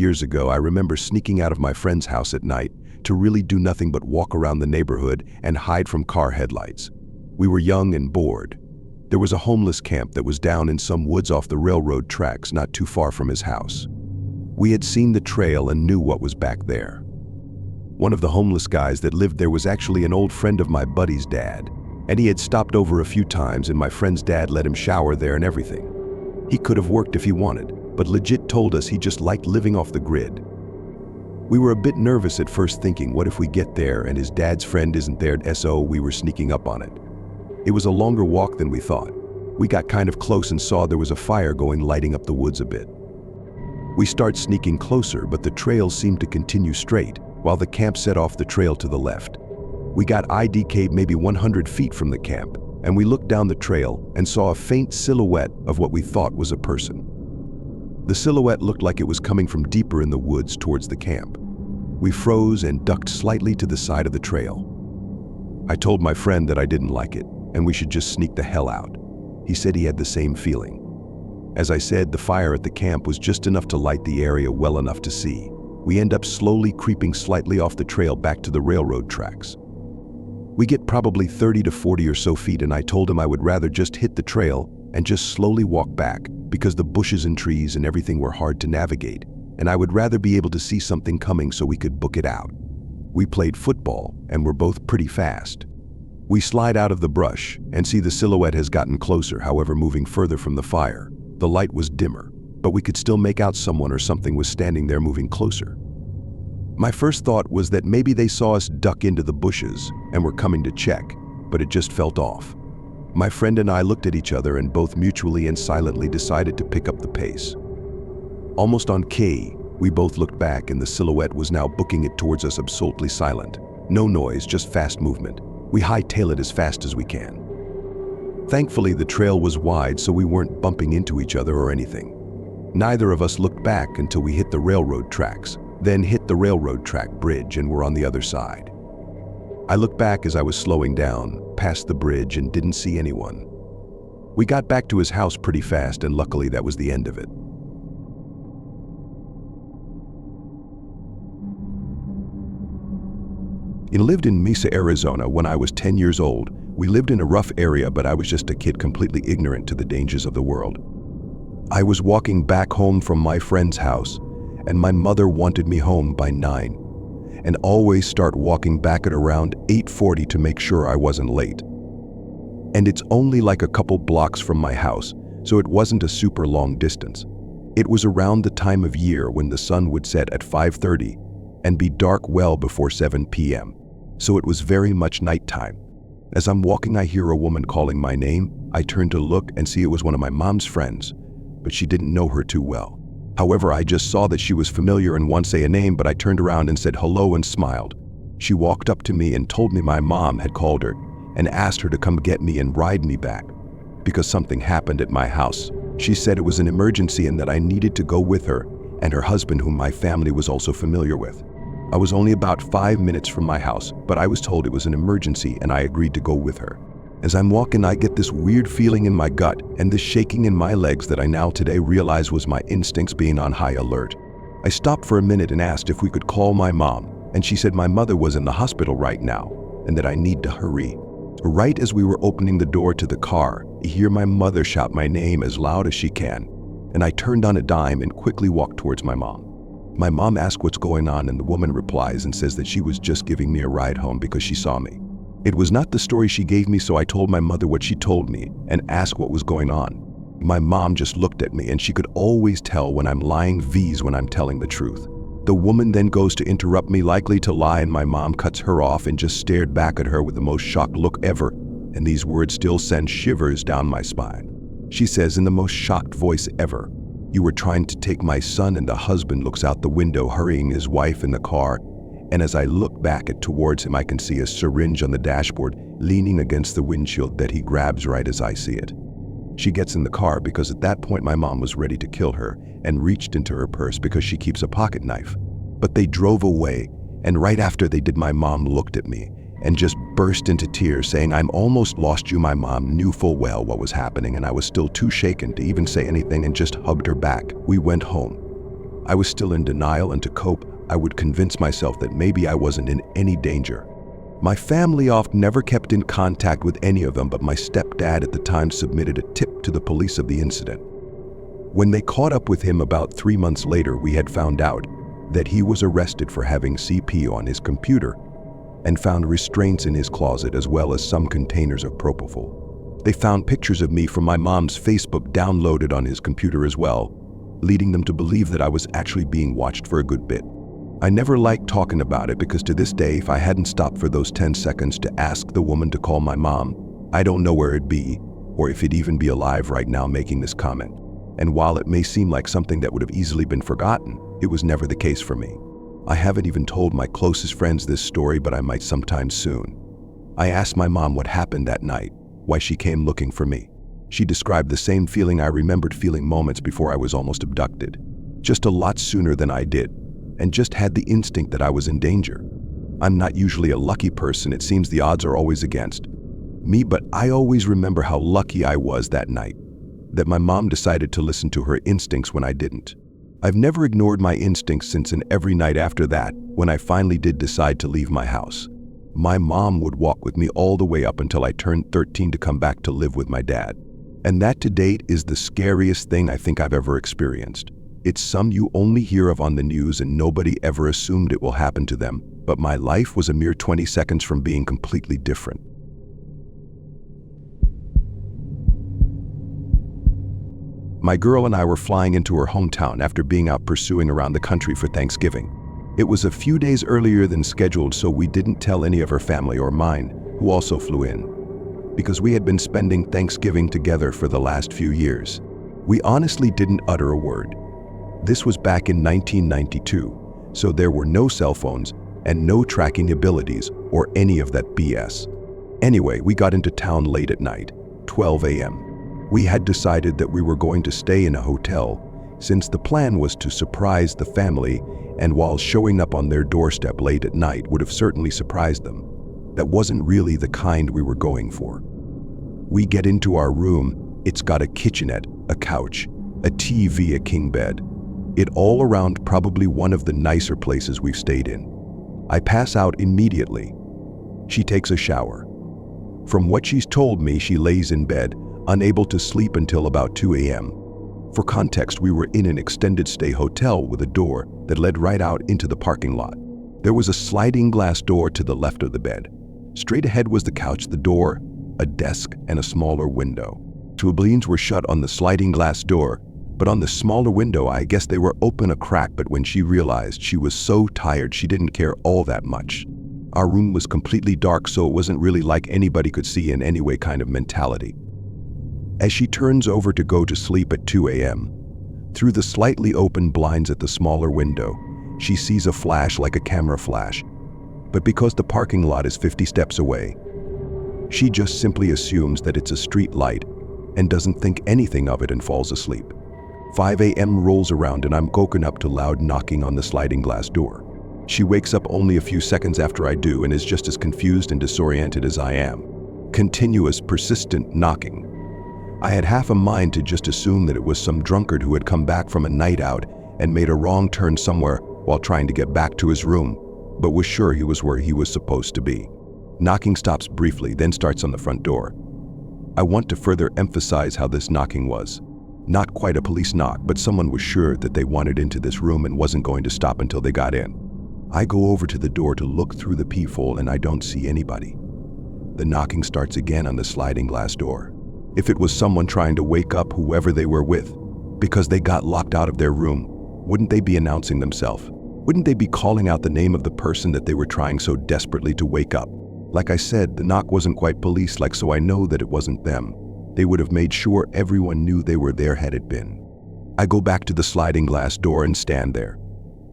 years ago, I remember sneaking out of my friend's house at night to really do nothing but walk around the neighborhood and hide from car headlights. We were young and bored. There was a homeless camp that was down in some woods off the railroad tracks not too far from his house. We had seen the trail and knew what was back there. One of the homeless guys that lived there was actually an old friend of my buddy's dad, and he had stopped over a few times and my friend's dad let him shower there and everything. He could have worked if he wanted, but legit told us he just liked living off the grid. We were a bit nervous at first, thinking, what if we get there and his dad's friend isn't there, so we were sneaking up on it. It was a longer walk than we thought. We got kind of close and saw there was a fire going, lighting up the woods a bit. We start sneaking closer, but the trail seemed to continue straight, while the camp set off the trail to the left. We got IDK maybe 100 feet from the camp, and we looked down the trail and saw a faint silhouette of what we thought was a person. The silhouette looked like it was coming from deeper in the woods towards the camp. We froze and ducked slightly to the side of the trail. I told my friend that I didn't like it, and we should just sneak the hell out. He said he had the same feeling. As I said, the fire at the camp was just enough to light the area well enough to see. We end up slowly creeping slightly off the trail back to the railroad tracks. We get probably 30 to 40 or so feet, and I told him I would rather just hit the trail and just slowly walk back, because the bushes and trees and everything were hard to navigate, and I would rather be able to see something coming so we could book it out. We played football and were both pretty fast. We slide out of the brush and see the silhouette has gotten closer, however moving further from the fire. The light was dimmer, but we could still make out someone or something was standing there moving closer. My first thought was that maybe they saw us duck into the bushes and were coming to check, but it just felt off. My friend and I looked at each other and both mutually and silently decided to pick up the pace. Almost on key, we both looked back and the silhouette was now booking it towards us, absolutely silent. No noise, just fast movement. We hightail it as fast as we can. Thankfully, the trail was wide, so we weren't bumping into each other or anything. Neither of us looked back until we hit the railroad tracks, then hit the railroad track bridge and were on the other side. I looked back as I was slowing down, past the bridge, and didn't see anyone. We got back to his house pretty fast, and luckily that was the end of it. I lived in Mesa, Arizona when I was 10 years old. We lived in a rough area, but I was just a kid completely ignorant to the dangers of the world. I was walking back home from my friend's house, and my mother wanted me home by 9, and always start walking back at around 8:40 to make sure I wasn't late. And it's only like a couple blocks from my house, so it wasn't a super long distance. It was around the time of year when the sun would set at 5:30 and be dark well before 7 p.m., so it was very much nighttime. As I'm walking, I hear a woman calling my name. I turn to look and see it was one of my mom's friends, but she didn't know her too well. However, I just saw that she was familiar and wanted to say a name, but I turned around and said hello and smiled. She walked up to me and told me my mom had called her and asked her to come get me and ride me back because something happened at my house. She said it was an emergency and that I needed to go with her and her husband, whom my family was also familiar with. I was only about 5 minutes from my house, but I was told it was an emergency and I agreed to go with her. As I'm walking, I get this weird feeling in my gut and this shaking in my legs that I now today realize was my instincts being on high alert. I stopped for a minute and asked if we could call my mom, and she said my mother was in the hospital right now and that I need to hurry. Right as we were opening the door to the car, I hear my mother shout my name as loud as she can, and I turned on a dime and quickly walked towards my mom. My mom asked what's going on, and the woman replies and says that she was just giving me a ride home because she saw me. It was not the story she gave me, so I told my mother what she told me and asked what was going on. My mom just looked at me, and she could always tell when I'm lying vs when I'm telling the truth. The woman then goes to interrupt me, likely to lie, and my mom cuts her off and just stared back at her with the most shocked look ever, and these words still send shivers down my spine. She says in the most shocked voice ever, "You were trying to take my son," and the husband looks out the window hurrying his wife in the car, and as I look back towards him, I can see a syringe on the dashboard leaning against the windshield that he grabs right as I see it. She gets in the car because at that point my mom was ready to kill her and reached into her purse because she keeps a pocket knife. But they drove away, and right after they did, my mom looked at me and just burst into tears, saying, "I'm almost lost you." My mom knew full well what was happening, and I was still too shaken to even say anything and just hugged her back. We went home. I was still in denial, and to cope, I would convince myself that maybe I wasn't in any danger. My family often never kept in contact with any of them, but my stepdad at the time submitted a tip to the police of the incident. When they caught up with him about 3 months later, we had found out that he was arrested for having CP on his computer and found restraints in his closet as well as some containers of propofol. They found pictures of me from my mom's Facebook downloaded on his computer as well, leading them to believe that I was actually being watched for a good bit. I never liked talking about it because to this day, if I hadn't stopped for those 10 seconds to ask the woman to call my mom, I don't know where it'd be or if it'd even be alive right now making this comment. And while it may seem like something that would have easily been forgotten, it was never the case for me. I haven't even told my closest friends this story, but I might sometime soon. I asked my mom what happened that night, why she came looking for me. She described the same feeling I remembered feeling moments before I was almost abducted, just a lot sooner than I did, and just had the instinct that I was in danger. I'm not usually a lucky person, it seems the odds are always against me, but I always remember how lucky I was that night, that my mom decided to listen to her instincts when I didn't. I've never ignored my instincts since, and every night after that, when I finally did decide to leave my house, my mom would walk with me all the way up until I turned 13 to come back to live with my dad. And that to date is the scariest thing I think I've ever experienced. It's some you only hear of on the news and nobody ever assumed it will happen to them, but my life was a mere 20 seconds from being completely different. My girl and I were flying into her hometown after being out pursuing around the country for Thanksgiving. It was a few days earlier than scheduled, so we didn't tell any of her family or mine, who also flew in, because we had been spending Thanksgiving together for the last few years. We honestly didn't utter a word. This was back in 1992, so there were no cell phones and no tracking abilities or any of that BS. Anyway, we got into town late at night, 12 a.m. We had decided that we were going to stay in a hotel, since the plan was to surprise the family, and while showing up on their doorstep late at night would have certainly surprised them, that wasn't really the kind we were going for. We get into our room, it's got a kitchenette, a couch, a TV, a king bed. It all around probably one of the nicer places we've stayed in. I pass out immediately. She takes a shower. From what she's told me, she lays in bed, unable to sleep until about 2 a.m. For context, we were in an extended stay hotel with a door that led right out into the parking lot. There was a sliding glass door to the left of the bed. Straight ahead was the couch, the door, a desk, and a smaller window. Two blinds were shut on the sliding glass door, but on the smaller window, I guess they were open a crack, but when she realized she was so tired, she didn't care all that much. Our room was completely dark, so it wasn't really like anybody could see in any way kind of mentality. As she turns over to go to sleep at 2 a.m., through the slightly open blinds at the smaller window, she sees a flash like a camera flash. But because the parking lot is 50 steps away, she just simply assumes that it's a street light and doesn't think anything of it and falls asleep. 5 a.m. rolls around and I'm woken up to loud knocking on the sliding glass door. She wakes up only a few seconds after I do and is just as confused and disoriented as I am. Continuous, persistent knocking. I had half a mind to just assume that it was some drunkard who had come back from a night out and made a wrong turn somewhere while trying to get back to his room, but was sure he was where he was supposed to be. Knocking stops briefly, then starts on the front door. I want to further emphasize how this knocking was. Not quite a police knock, but someone was sure that they wanted into this room and wasn't going to stop until they got in. I go over to the door to look through the peephole and I don't see anybody. The knocking starts again on the sliding glass door. If it was someone trying to wake up whoever they were with, because they got locked out of their room, wouldn't they be announcing themselves? Wouldn't they be calling out the name of the person that they were trying so desperately to wake up? Like I said, the knock wasn't quite police-like, so I know that it wasn't them. They would have made sure everyone knew they were there had it been. I go back to the sliding glass door and stand there.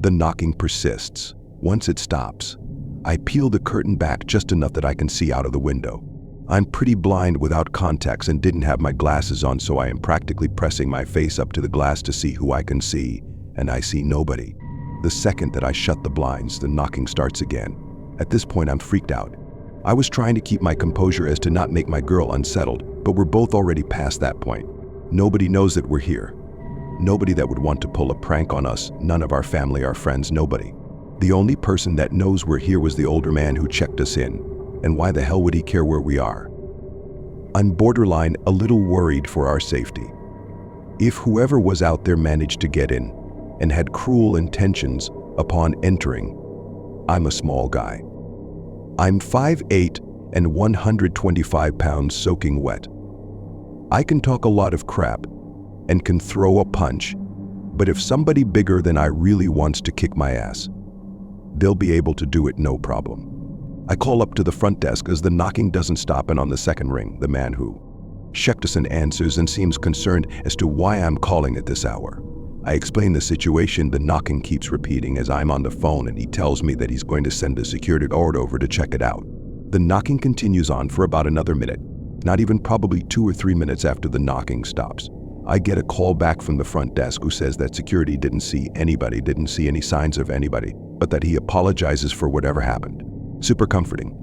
The knocking persists. Once it stops, I peel the curtain back just enough that I can see out of the window. I'm pretty blind without contacts and didn't have my glasses on, so I am practically pressing my face up to the glass to see who I can see, and I see nobody. The second that I shut the blinds, the knocking starts again. At this point, I'm freaked out. I was trying to keep my composure as to not make my girl unsettled, but we're both already past that point. Nobody knows that we're here. Nobody that would want to pull a prank on us, none of our family, our friends, nobody. The only person that knows we're here was the older man who checked us in. And why the hell would he care where we are? I'm borderline a little worried for our safety. If whoever was out there managed to get in and had cruel intentions upon entering, I'm a small guy. I'm 5'8" and 125 pounds soaking wet. I can talk a lot of crap and can throw a punch, but if somebody bigger than I really wants to kick my ass, they'll be able to do it no problem. I call up to the front desk as the knocking doesn't stop, and on the second ring, the man who checked us in answers and seems concerned as to why I'm calling at this hour. I explain the situation. The knocking keeps repeating as I'm on the phone, and he tells me that he's going to send a security guard over to check it out. The knocking continues on for about another minute. Not even probably 2 or 3 minutes after the knocking stops, I get a call back from the front desk who says that security didn't see anybody, didn't see any signs of anybody, but that he apologizes for whatever happened. Super comforting.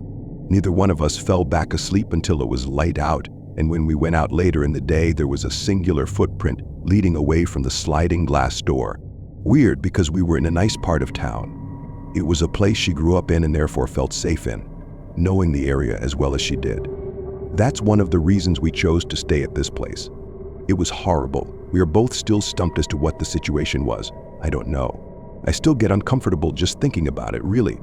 Neither one of us fell back asleep until it was light out, and when we went out later in the day, there was a singular footprint leading away from the sliding glass door. Weird, because we were in a nice part of town. It was a place she grew up in and therefore felt safe in, knowing the area as well as she did. That's one of the reasons we chose to stay at this place. It was horrible. We are both still stumped as to what the situation was. I don't know. I still get uncomfortable just thinking about it, really.